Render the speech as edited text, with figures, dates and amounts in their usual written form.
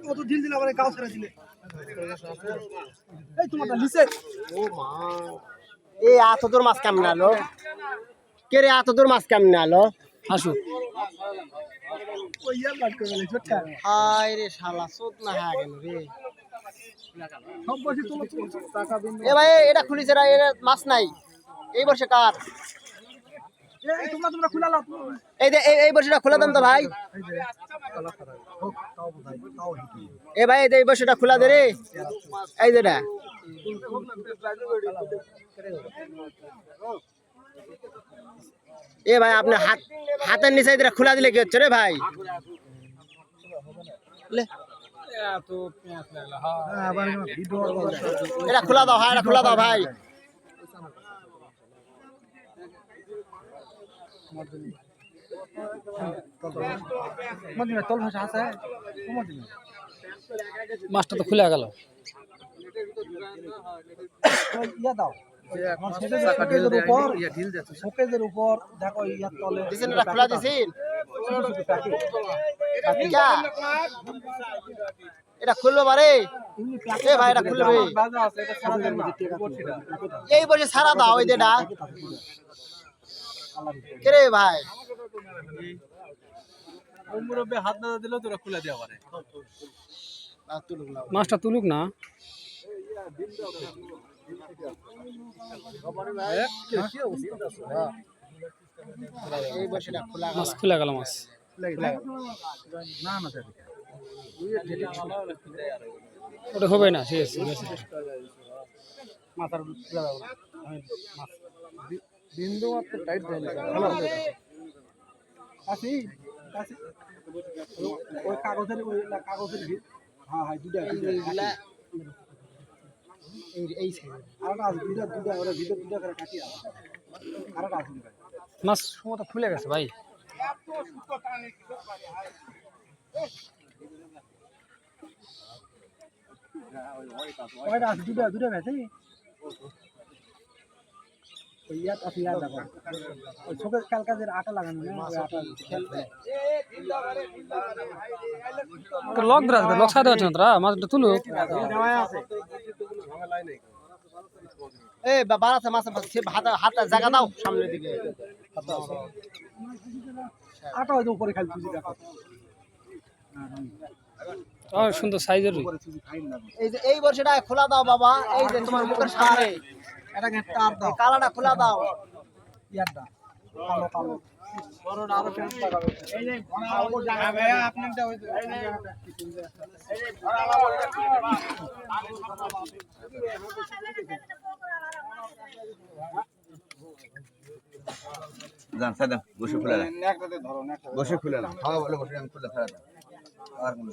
কত দিন দিন আবার গাও ছেড়ে দিলে এই তোমারটা নিচে ও মা এই এত দূর মাছ কেমনে আলো কে রে এত দূর মাছ কেমনে আলো আসো ওই ইয়ার বাদ করে গেলে ছোটটা হায় রে শালা চোদ না হয়ে গেল রে সব বসে তোমার টাকা দিন এ ভাই এটা খুলিছে রা এর মাছ নাই এই বর্ষে কার এই তোমরা খুলা লাও এই যে এই বর্ষটা খোলা দেন তো ভাই এ ভাই এই বর্ষটা খোলা দে রে এই যেটা এ ভাই আপনি হাতের নিচে এটা খোলা দিলে কি হচ্ছে রে ভাই লে এটা খোলা দাও হ্যাঁ এটা খোলা দাও ভাই মদিনা তল ভাষা আছে মদিনা মাছটা তো খুলে গেল ইয়া দাও শোকেজের উপর শোকেজের উপর দেখো ইয়ার তলে দিছেন এটা খোলা দিছেন এটা খুললো বারে এ ভাই এটা খুললো রে বাজা আছে এটা সারা দেন না এই বসে সারা দাও ওই যেটা কে রে ভাই ওই মুরব্বি হাত না দিলে তোরা খুলে দেওয়া পারে মাছটা তুলুক না এই বসেটা খোলা মাছ খুলে গেল মাছ না না ওটা হবে না শেষ মাথার বিন্দু মাত্র টাইট দেয় না হ্যালো কাশি কাশি ওই কাগজের হ্যাঁ হ্যাঁ দুটা এই আরেকটা আছে দুটা ওরা ভিতর দুটা করে কাটি আরেকটা আছে মাছ সময় খুলে গেছে ভাই ওইটা আছে দুটা ভেসে ওই ইয়াত আছে ইয়াত দেখো ওই ছোকের কালকাজের আটা লাগানো না ওই আটা লক দ্রাস লক সাথে আছে তোরা মাছটা তুলুক এ বাবা আছে মাছ সে হাতে জায়গা দাও সামনের দিকে আটা হয়তো উপরে খালি তুই দেখো সুন্দর সাইজের এই যে এই বর্ষটা খোলা দাও বাবা এই যে তোমার মুখের সামনে এটা তার দাও কালাটা খোলা দাও ইয়ারটা কালো কালো বড়টা আরো ফ্যান্স লাগাবে এই যে জায়গা আপনারটা ওই জান সাদা বসে খুলে না নেকটাতে ধরো নেকটা বসে খুলে না হাওয়া বলে বসে আমি খুলে ছাড়া আর কোন